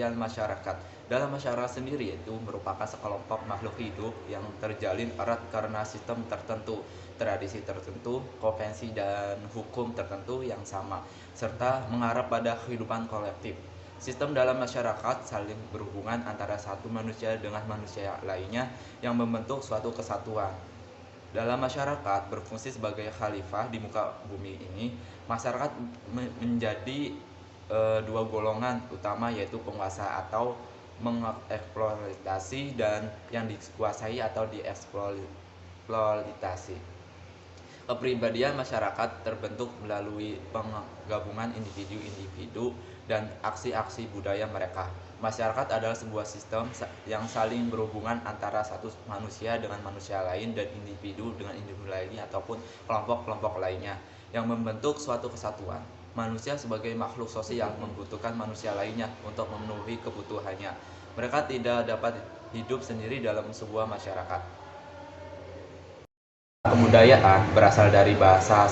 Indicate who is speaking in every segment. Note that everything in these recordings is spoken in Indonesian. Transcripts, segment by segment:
Speaker 1: sosial masyarakat. Dalam masyarakat sendiri itu merupakan sekelompok makhluk hidup yang terjalin erat karena sistem tertentu, tradisi tertentu, konvensi dan hukum tertentu yang sama, serta mengarah pada kehidupan kolektif. Sistem dalam masyarakat saling berhubungan antara satu manusia dengan manusia lainnya yang membentuk suatu kesatuan. Dalam masyarakat berfungsi sebagai khalifah di muka bumi ini, masyarakat menjadi dua golongan utama, yaitu penguasa atau mengeksploitasi dan yang dikuasai atau dieksploitasi. Kepribadian masyarakat terbentuk melalui penggabungan individu-individu dan aksi-aksi budaya mereka. Masyarakat adalah sebuah sistem yang saling berhubungan antara satu manusia dengan manusia lain dan individu dengan individu lainnya ataupun kelompok-kelompok lainnya yang membentuk suatu kesatuan. Manusia sebagai makhluk sosial membutuhkan manusia lainnya untuk memenuhi kebutuhannya. Mereka tidak dapat hidup sendiri dalam sebuah masyarakat. Kebudayaan berasal dari bahasa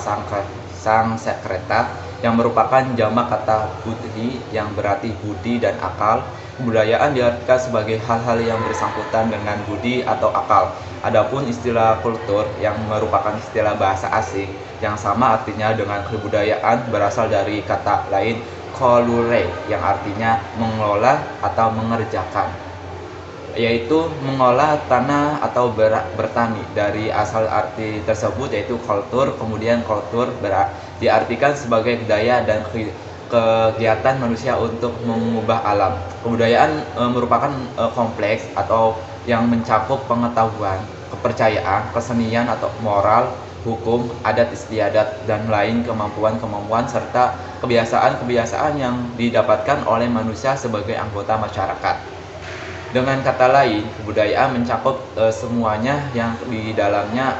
Speaker 1: Sanskerta yang merupakan jamak kata buddhi yang berarti budi dan akal. Kebudayaan diartikan sebagai hal-hal yang bersangkutan dengan budi atau akal. Adapun istilah kultur yang merupakan istilah bahasa asing yang sama artinya dengan kebudayaan berasal dari kata lain kolure yang artinya mengelola atau mengerjakan, yaitu mengolah tanah atau bertani. Dari asal arti tersebut yaitu kultur, kemudian kultur diartikan sebagai budaya dan kegiatan manusia untuk mengubah alam. Kebudayaan merupakan kompleks atau yang mencakup pengetahuan, kepercayaan, kesenian atau moral, hukum, adat istiadat, dan lain kemampuan-kemampuan serta kebiasaan-kebiasaan yang didapatkan oleh manusia sebagai anggota masyarakat. Dengan kata lain, kebudayaan mencakup semuanya yang di dalamnya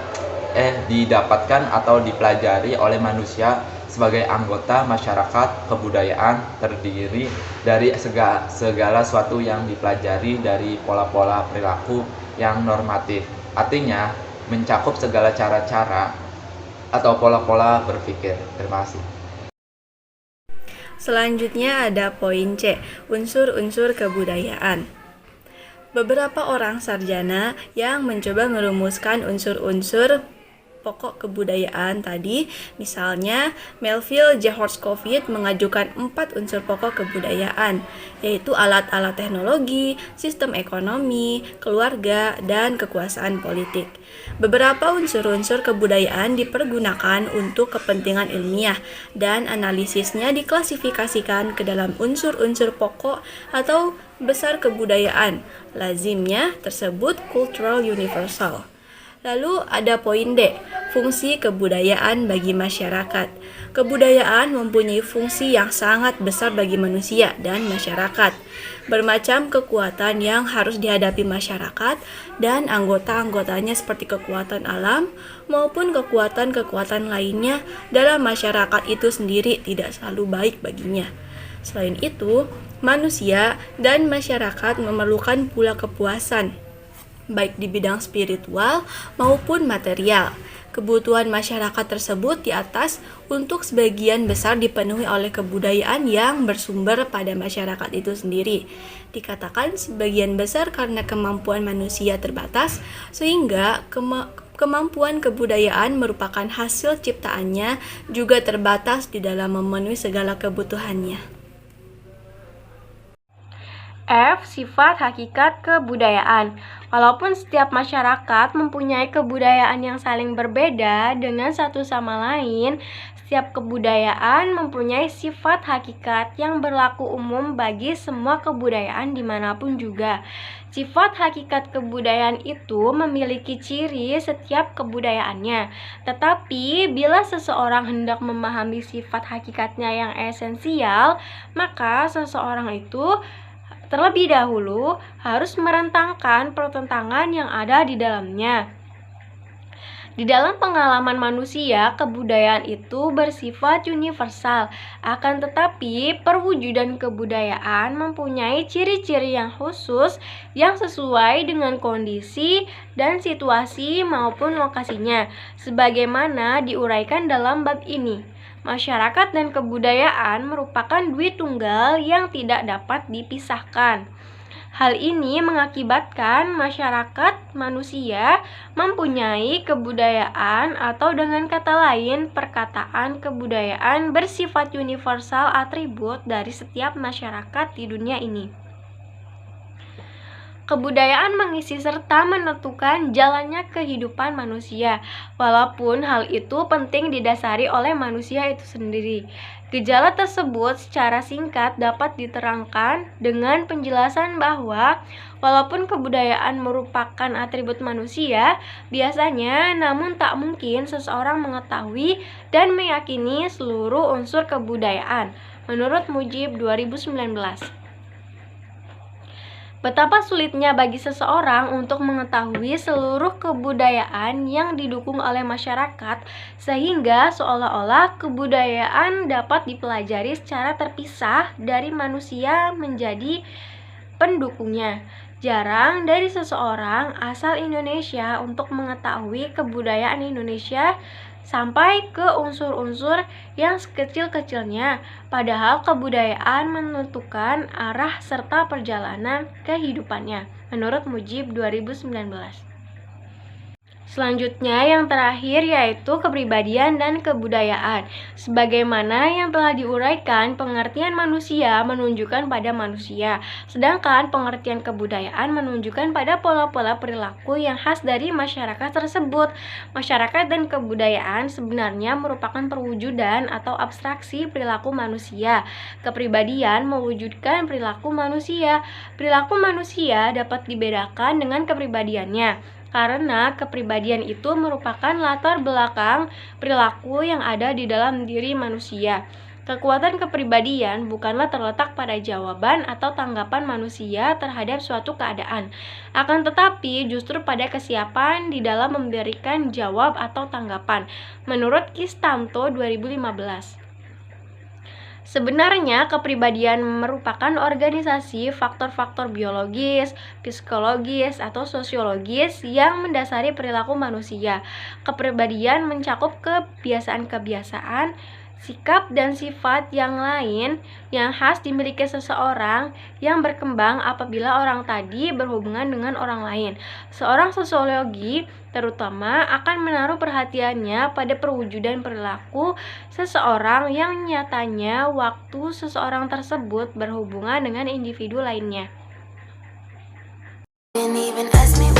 Speaker 1: didapatkan atau dipelajari oleh manusia sebagai anggota masyarakat. Kebudayaan terdiri dari segala sesuatu yang dipelajari dari pola-pola perilaku yang normatif. Artinya, mencakup segala cara-cara atau pola-pola berpikir. Terima kasih.
Speaker 2: Selanjutnya ada poin C, unsur-unsur kebudayaan. Beberapa orang sarjana yang mencoba merumuskan unsur-unsur pokok kebudayaan tadi, misalnya Melville J. Horowitz mengajukan 4 unsur pokok kebudayaan, yaitu alat-alat teknologi, sistem ekonomi, keluarga, dan kekuasaan politik. Beberapa unsur-unsur kebudayaan dipergunakan untuk kepentingan ilmiah dan analisisnya diklasifikasikan ke dalam unsur-unsur pokok atau besar kebudayaan. Lazimnya tersebut cultural universal. Lalu ada poin D, fungsi kebudayaan bagi masyarakat. Kebudayaan mempunyai fungsi yang sangat besar bagi manusia dan masyarakat. Bermacam kekuatan yang harus dihadapi masyarakat dan anggota-anggotanya seperti kekuatan alam maupun kekuatan-kekuatan lainnya dalam masyarakat itu sendiri tidak selalu baik baginya. Selain itu, manusia dan masyarakat memerlukan pula kepuasan, baik di bidang spiritual maupun material. Kebutuhan masyarakat tersebut di atas untuk sebagian besar dipenuhi oleh kebudayaan yang bersumber pada masyarakat itu sendiri. Dikatakan sebagian besar karena kemampuan manusia terbatas, sehingga kemampuan kebudayaan merupakan hasil ciptaannya juga terbatas di dalam memenuhi segala kebutuhannya.
Speaker 3: F. Sifat hakikat kebudayaan. Walaupun setiap masyarakat mempunyai kebudayaan yang saling berbeda dengan satu sama lain, setiap kebudayaan mempunyai sifat hakikat yang berlaku umum bagi semua kebudayaan dimanapun juga. Sifat hakikat kebudayaan itu memiliki ciri setiap kebudayaannya. Tetapi bila seseorang hendak memahami sifat hakikatnya yang esensial, maka seseorang itu terlebih dahulu harus merentangkan pertentangan yang ada di dalamnya. Di dalam pengalaman manusia, kebudayaan itu bersifat universal. Akan tetapi, perwujudan kebudayaan mempunyai ciri-ciri yang khusus yang sesuai dengan kondisi dan situasi maupun lokasinya, sebagaimana diuraikan dalam bab ini. Masyarakat dan kebudayaan merupakan dui tunggal yang tidak dapat dipisahkan. Hal ini mengakibatkan masyarakat manusia mempunyai kebudayaan atau dengan kata lain perkataan kebudayaan bersifat universal atribut dari setiap masyarakat di dunia ini. Kebudayaan mengisi serta menentukan jalannya kehidupan manusia, walaupun hal itu penting didasari oleh manusia itu sendiri. Gejala tersebut secara singkat dapat diterangkan dengan penjelasan bahwa walaupun kebudayaan merupakan atribut manusia, biasanya namun tak mungkin seseorang mengetahui dan meyakini seluruh unsur kebudayaan. Menurut Mujib 2019. Betapa sulitnya bagi seseorang untuk mengetahui seluruh kebudayaan yang didukung oleh masyarakat, sehingga seolah-olah kebudayaan dapat dipelajari secara terpisah dari manusia menjadi pendukungnya. Jarang dari seseorang asal Indonesia untuk mengetahui kebudayaan Indonesia sampai ke unsur-unsur yang sekecil-kecilnya, padahal kebudayaan menentukan arah serta perjalanan kehidupannya. Menurut Mujib 2019. Selanjutnya yang terakhir yaitu kepribadian dan kebudayaan. Sebagaimana yang telah diuraikan, pengertian manusia menunjukkan pada manusia, sedangkan pengertian kebudayaan menunjukkan pada pola-pola perilaku yang khas dari masyarakat tersebut. Masyarakat dan kebudayaan sebenarnya merupakan perwujudan atau abstraksi perilaku manusia. Kepribadian mewujudkan perilaku manusia. Perilaku manusia dapat dibedakan dengan kepribadiannya, karena kepribadian itu merupakan latar belakang perilaku yang ada di dalam diri manusia. Kekuatan kepribadian bukanlah terletak pada jawaban atau tanggapan manusia terhadap suatu keadaan, akan tetapi justru pada kesiapan di dalam memberikan jawab atau tanggapan. Menurut Kistanto 2015. Sebenarnya kepribadian merupakan organisasi faktor-faktor biologis, psikologis, atau sosiologis yang mendasari perilaku manusia. Kepribadian mencakup kebiasaan-kebiasaan, sikap dan sifat yang lain yang khas dimiliki seseorang yang berkembang apabila orang tadi berhubungan dengan orang lain. Seorang sosiologi terutama akan menaruh perhatiannya pada perwujudan perilaku seseorang yang nyatanya waktu seseorang tersebut berhubungan dengan individu lainnya.
Speaker 4: Didn't even ask me